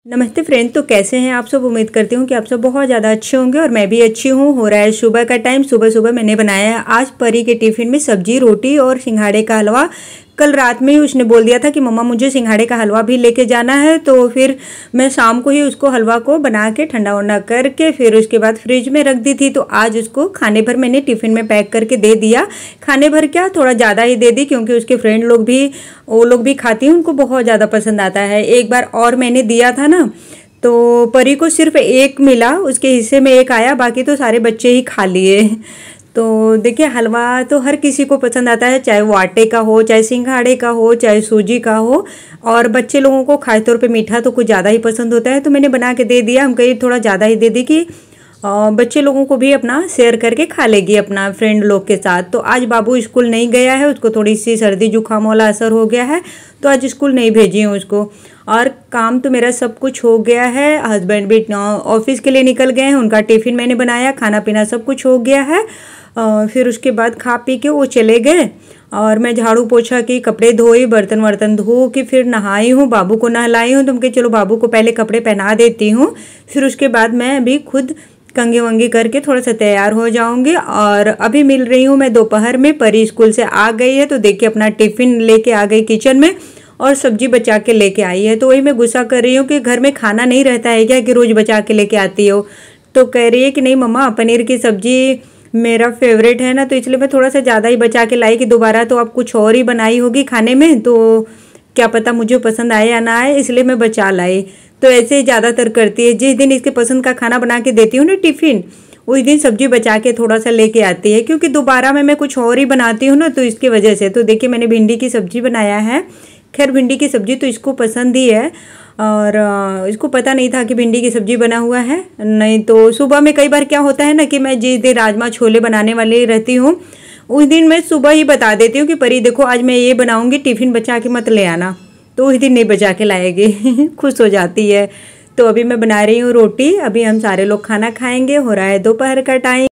नमस्ते फ्रेंड। तो कैसे हैं आप सब। उम्मीद करती हूँ कि आप सब बहुत ज़्यादा अच्छे होंगे और मैं भी अच्छी हूँ। हो रहा है सुबह का टाइम। सुबह सुबह मैंने बनाया है आज परी के टिफ़िन में सब्जी रोटी और सिंघाड़े का हलवा। कल रात में ही उसने बोल दिया था कि मम्मा मुझे सिंघाड़े का हलवा भी लेके जाना है, तो फिर मैं शाम को ही उसको हलवा को बना के ठंडा वंडा करके फिर उसके बाद फ्रिज में रख दी थी। तो आज उसको खाने भर मैंने टिफ़िन में पैक करके दे दिया। खाने भर क्या, थोड़ा ज़्यादा ही दे दी, क्योंकि उसके फ्रेंड लोग भी वो लोग भी खाती हैं, उनको बहुत ज़्यादा पसंद आता है। एक बार और मैंने दिया था ना, तो परी को सिर्फ एक मिला, उसके हिस्से में एक आया, बाकी तो सारे बच्चे ही खा लिए। तो देखिए, हलवा तो हर किसी को पसंद आता है, चाहे वो आटे का हो, चाहे सिंघाड़े का हो, चाहे सूजी का हो। और बच्चे लोगों को खास तौर पे मीठा तो कुछ ज़्यादा ही पसंद होता है, तो मैंने बना के दे दिया। हम कहीं थोड़ा ज़्यादा ही दे दी कि बच्चे लोगों को भी अपना शेयर करके खा लेगी अपना फ्रेंड लोग के साथ। तो आज बाबू स्कूल नहीं गया है, उसको थोड़ी सी सर्दी जुकाम वाला असर हो गया है, तो आज स्कूल नहीं भेजी हूँ उसको। और काम तो मेरा सब कुछ हो गया है। हस्बैंड भी ऑफिस के लिए निकल गए हैं, उनका टिफ़िन मैंने बनाया, खाना पीना सब कुछ हो गया है। फिर उसके बाद खा पी के वो चले गए और मैं झाड़ू पोछा की, कपड़े धोई, बर्तन वर्तन धो के फिर नहाई हूँ, बाबू को नहलाई हूँ। तो मैं चलो बाबू को पहले कपड़े पहना देती हूँ, फिर उसके बाद मैं अभी खुद कंघी वंगी करके थोड़ा सा तैयार हो जाऊंगी। और अभी मिल रही हूँ मैं दोपहर में। परी स्कूल से आ गई है, तो देखिए अपना टिफ़िन लेके आ गई किचन में और सब्जी बचा के लेके आई है। तो वही मैं गुस्सा कर रही हूँ कि घर में खाना नहीं रहता है क्या कि रोज़ बचा के लेके आती हो। तो कह रही है कि नहीं मम्मा, पनीर की सब्जी मेरा फेवरेट है ना, तो इसलिए मैं थोड़ा सा ज़्यादा ही बचा के लाई कि दोबारा तो आप कुछ और ही बनाई होगी खाने में, तो क्या पता मुझे पसंद आए या ना आए, इसलिए मैं बचा लाई। तो ऐसे ही ज़्यादातर करती है। जिस दिन इसके पसंद का खाना बना के देती हूँ ना टिफ़िन, उस दिन सब्जी बचा के थोड़ा सा लेके आती है, क्योंकि दोबारा में मैं कुछ और ही बनाती हूँ ना, तो इसकी वजह से। तो देखिए मैंने भिंडी की सब्जी बनाया है। खैर भिंडी की सब्जी तो इसको पसंद ही है, और इसको पता नहीं था कि भिंडी की सब्जी बना हुआ है। नहीं तो सुबह में कई बार क्या होता है ना कि मैं जिस दिन राजमा छोले बनाने वाली रहती हूँ, उस दिन मैं सुबह ही बता देती हूँ कि परी देखो आज मैं ये बनाऊँगी, टिफ़िन बचा के मत ले आना। तो उस दिन नहीं बचा के लाएगी। खुश हो जाती है। तो अभी मैं बना रही हूँ रोटी। अभी हम सारे लोग खाना खाएंगे। हो रहा है दोपहर का time.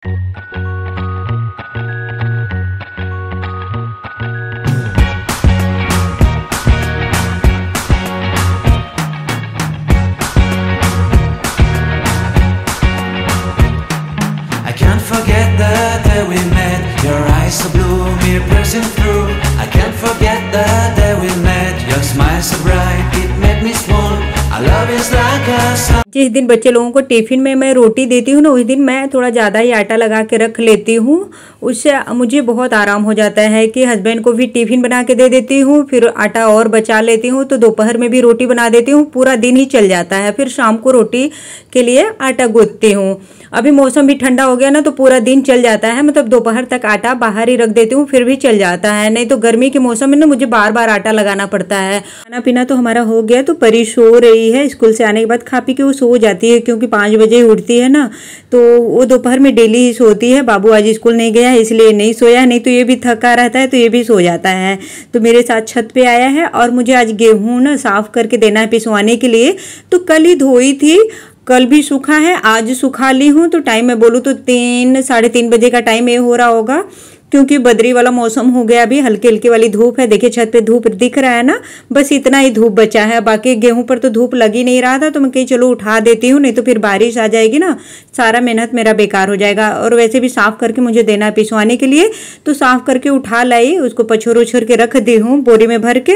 I can't forget the day we met. Your eyes so blue, me pressing through. I can't forget the day we met. Your smile so bright, it made me swoon. Our love is like a sun. जिस दिन बच्चे लोगों को tiffin में मैं रोटी देती हूँ ना, उस दिन मैं थोड़ा ज़्यादा ही आटा लगा के रख लेती हूँ। उससे मुझे बहुत आराम हो जाता है कि हस्बैंड को भी टिफ़िन बना के दे देती हूँ, फिर आटा और बचा लेती हूँ, तो दोपहर में भी रोटी बना देती हूँ, पूरा दिन ही चल जाता है। फिर शाम को रोटी के लिए आटा गूँथती हूँ। अभी मौसम भी ठंडा हो गया ना, तो पूरा दिन चल जाता है, मतलब दोपहर तक आटा बाहर ही रख देती हूँ, फिर भी चल जाता है। नहीं तो गर्मी के मौसम में ना मुझे बार बार आटा लगाना पड़ता है। खाना पीना तो हमारा हो गया। तो परी सो रही है, स्कूल से आने के बाद खा पी के वो सो जाती है, क्योंकि 5 बजे उठती है ना, तो वो दोपहर में डेली ही सोती है। बाबू आज स्कूल नहीं गया है इसलिए नहीं सोया, नहीं तो ये भी थका रहता है तो ये भी सो जाता है। तो मेरे साथ छत पे आया है और मुझे आज गेहूँ ना साफ करके देना है पिसवाने के लिए। तो कल ही धोई थी, कल भी सूखा है, आज सुखा ली हूँ। तो टाइम मैं बोलूँ तो 3 साढ़े 3 बजे का टाइम ये हो रहा होगा, क्योंकि बदरी वाला मौसम हो गया। अभी हल्की हल्की वाली धूप है। देखिए छत पे धूप दिख रहा है ना, बस इतना ही धूप बचा है, बाकी गेहूं पर तो धूप लग ही नहीं रहा था। तो मैं कहीं चलो उठा देती हूँ, नहीं तो फिर बारिश आ जाएगी ना, सारा मेहनत मेरा बेकार हो जाएगा। और वैसे भी साफ करके मुझे देना है पिसवाने के लिए, तो साफ करके उठा लाई, उसको पछोर उछोर के रख दी हूँ बोरी में भर के।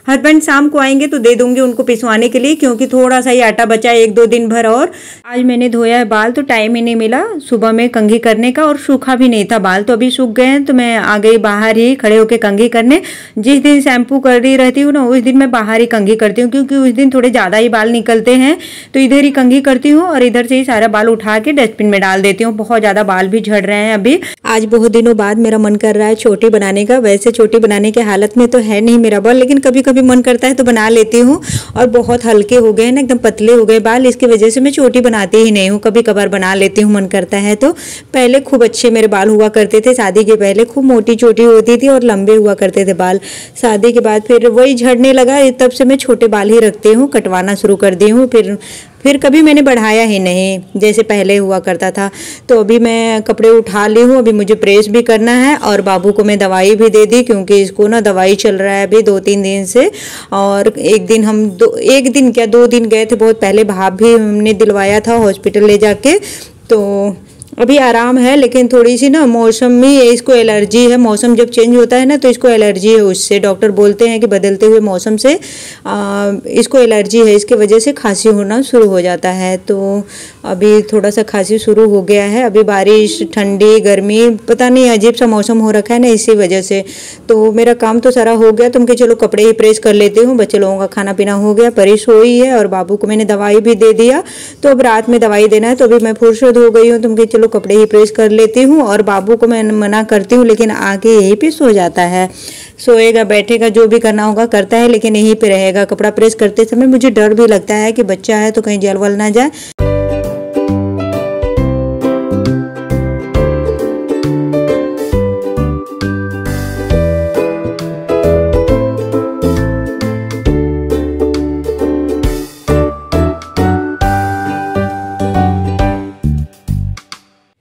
हस्बैंड शाम को आएंगे तो दे दूंगी उनको पिसवाने के लिए, क्योंकि थोड़ा सा ही आटा बचा है 1-2 दिन भर। और आज मैंने धोया है बाल, तो टाइम ही नहीं मिला सुबह में कंघी करने का, और सूखा भी नहीं था बाल, तो अभी सूख गए हैं। तो मैं आ गई बाहर ही खड़े होके कंघी करने। जिस दिन शैम्पू कर रही रहती हूँ ना, उस दिन मैं बाहर ही कंघी करती हूँ, क्योंकि उस दिन थोड़े ज़्यादा ही बाल निकलते हैं। तो इधर ही कंघी करती हूँ और इधर से ही सारा बाल उठा के डस्टबिन में डाल देती हूँ। बहुत ज़्यादा बाल भी झड़ रहे हैं अभी। आज बहुत दिनों बाद मेरा मन कर रहा है चोटी बनाने का। वैसे चोटी बनाने के हालत में तो है नहीं मेरा बाल, लेकिन कभी कभी मन करता है तो बना लेती हूँ। और बहुत हल्के हो गए ना, एकदम पतले हो गए बाल, इसकी वजह से मैं चोटी बनाती ही नहीं हूँ। कभी कभार बना लेती हूँ मन करता है तो। पहले खूब अच्छे मेरे बाल हुआ करते थे, शादी के पहले खूब मोटी चोटी होती थी और लंबे हुआ करते थे बाल। शादी के बाद फिर वही झड़ने लगा, तब से मैं छोटे बाल ही रखती हूँ, कटवाना शुरू कर दी हूँ। फिर कभी मैंने बढ़ाया ही नहीं जैसे पहले हुआ करता था। तो अभी मैं कपड़े उठा ली हूँ, अभी मुझे प्रेस भी करना है और बाबू को मैं दवाई भी दे दी क्योंकि इसको ना दवाई चल रहा है अभी 2-3 दिन से। और एक दिन हम 2 दिन गए थे बहुत पहले, भाप भी हमने दिलवाया था हॉस्पिटल ले जाके। तो अभी आराम है, लेकिन थोड़ी सी ना मौसम में इसको एलर्जी है। मौसम जब चेंज होता है ना तो इसको एलर्जी है उससे। डॉक्टर बोलते हैं कि बदलते हुए मौसम से इसको एलर्जी है, इसके वजह से खांसी होना शुरू हो जाता है। तो अभी थोड़ा सा खांसी शुरू हो गया है। अभी बारिश, ठंडी, गर्मी, पता नहीं अजीब सा मौसम हो रखा है ना, इसी वजह से। तो मेरा काम तो सारा हो गया, तुम के चलो कपड़े ही प्रेस कर लेती हूँ। बच्चे लोगों का खाना पीना हो गया, परी सोई है और बाबू को मैंने दवाई भी दे दिया। तो अब रात में दवाई देना है, तो अभी मैं फुर्सत हो गई हूँ। तुम के चलो कपड़े ही प्रेस कर लेती हूँ। और बाबू को मैं मना करती हूँ लेकिन आके यहीं पे सो जाता है, सोएगा बैठेगा, जो भी करना होगा करता है, लेकिन यहीं पे रहेगा। कपड़ा प्रेस करते समय मुझे डर भी लगता है कि बच्चा है तो कहीं जल वल ना जाए।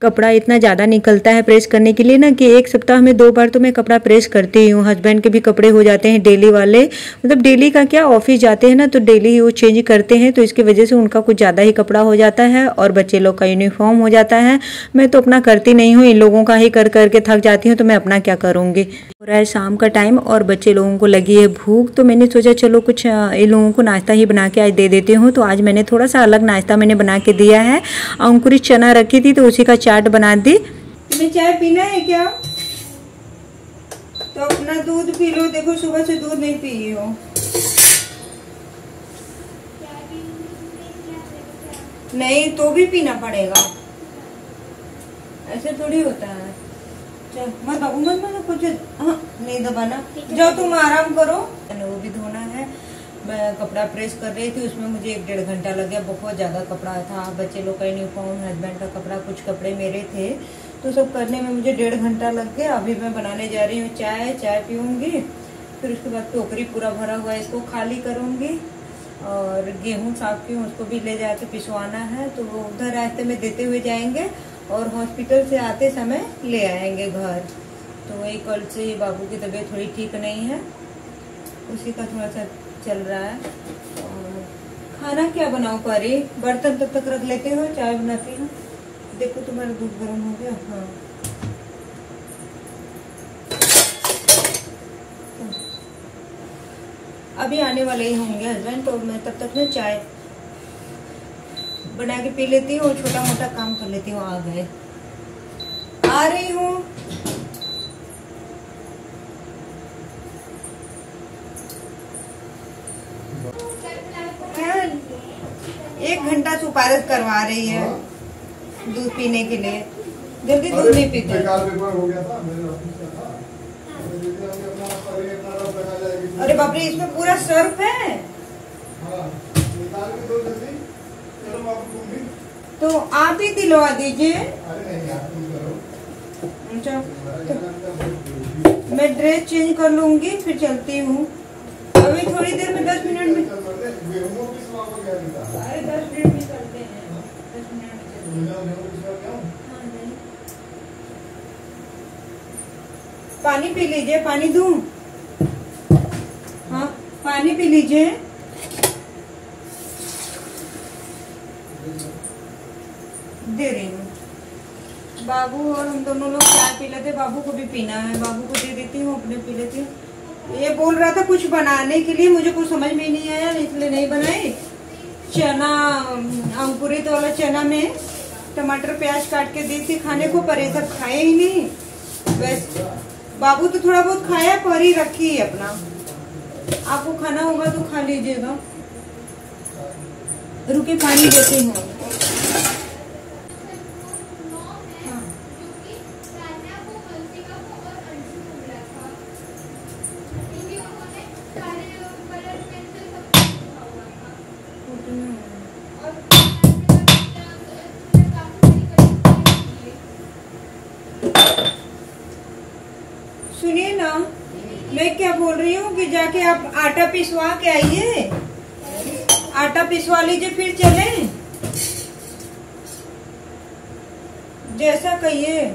कपड़ा इतना ज़्यादा निकलता है प्रेस करने के लिए ना कि एक सप्ताह में 2 बार तो मैं कपड़ा प्रेस करती हूँ। हस्बैंड के भी कपड़े हो जाते हैं डेली वाले, मतलब डेली का क्या, ऑफिस जाते हैं ना तो डेली ही वो चेंज करते हैं, तो इसकी वजह से उनका कुछ ज़्यादा ही कपड़ा हो जाता है। और बच्चे लोग का यूनिफॉर्म हो जाता है। मैं तो अपना करती नहीं हूँ, इन लोगों का ही कर करके थक जाती हूँ, तो मैं अपना क्या करूँगी। हो रहा है शाम का टाइम और बच्चे लोगों को लगी है भूख, तो मैंने सोचा चलो कुछ इन लोगों को नाश्ता ही बना के आज दे देती हूँ। तो आज मैंने थोड़ा सा अलग नाश्ता मैंने बना के दिया है। अंकुरित चना रखी थी तो उसी का चाट बना दी। तुम्हें चाय पीना है क्या? तो अपना दूध पी लो, देखो सुबह से दूध नहीं पी हो। नहीं तो भी पीना पड़ेगा, ऐसे थोड़ी होता है। चल मत बाबू, मत कुछ नहीं दबाना, जाओ तुम आराम करो। वो भी धोना है। मैं कपड़ा प्रेस कर रही थी, उसमें मुझे 1-1.5 घंटा लग गया। बहुत ज़्यादा कपड़ा था, बच्चे लोग का यूनिफॉर्म, हस्बैंड का कपड़ा, कुछ कपड़े मेरे थे, तो सब करने में मुझे 1.5 घंटा लग गया। अभी मैं बनाने जा रही हूँ चाय पीऊँगी, फिर उसके बाद टोकरी पूरा भरा हुआ है इसको खाली करूँगी। और गेहूँ साफ की हूँ, उसको भी ले जाके पिसवाना है, तो वो उधर रास्ते में देते हुए जाएंगे और हॉस्पिटल से आते समय ले आएंगे घर। तो वही कल से बाबू की तबीयत थोड़ी ठीक नहीं है, उसी का थोड़ा सा चल रहा है। और खाना क्या बनाऊं परी? बर्तन तब तक रख लेते हो, चाय बनाती हूँ। देखो तुम्हारा दूध गर्म हो गया। हाँ अभी आने वाले ही होंगे हस्बैंड, तो मैं तब तक ना चाय बना के पी लेती हूँ, छोटा मोटा काम कर लेती हूँ। आ गए, आ रही हूँ। एक घंटा सुपारिश करवा रही है दूध पीने के लिए, जल्दी दूध नहीं पीते। अरे बाप रे, इसमें पूरा सर्फ है। तो आप ही दिलवा दीजिए। अच्छा, तो मैं ड्रेस चेंज कर लूंगी, फिर चलती हूँ। अभी थोड़ी देर में 10 मिनट में, अरे 10 मिनट में चलते हैं। 10 मिनट में पानी पी लीजिए, पानी दूं? हाँ पानी पी लीजिए। दे रही हूँ। बाबू और हम दोनों लोग चाय पी लेते, बाबू को भी पीना है, बाबू को दे देती हूँ, अपने पी लेती हूँ। ये बोल रहा था कुछ बनाने के लिए, मुझे कुछ समझ में नहीं आया, इसलिए नहीं बनाई। चना, अंकुरित वाला चना में टमाटर प्याज काट के दी थी खाने को, पर ये सब खाए ही नहीं। बस बाबू तो थोड़ा बहुत खाया, पर ही रखी है अपना। आपको खाना होगा तो खा लीजिएगा। रुके पानी देती हूँ। सुनिए ना, मैं क्या बोल रही हूँ कि जाके आप आटा पिसवा के आइए, आटा पिसवा लीजिए फिर चलें। जैसा कहिए।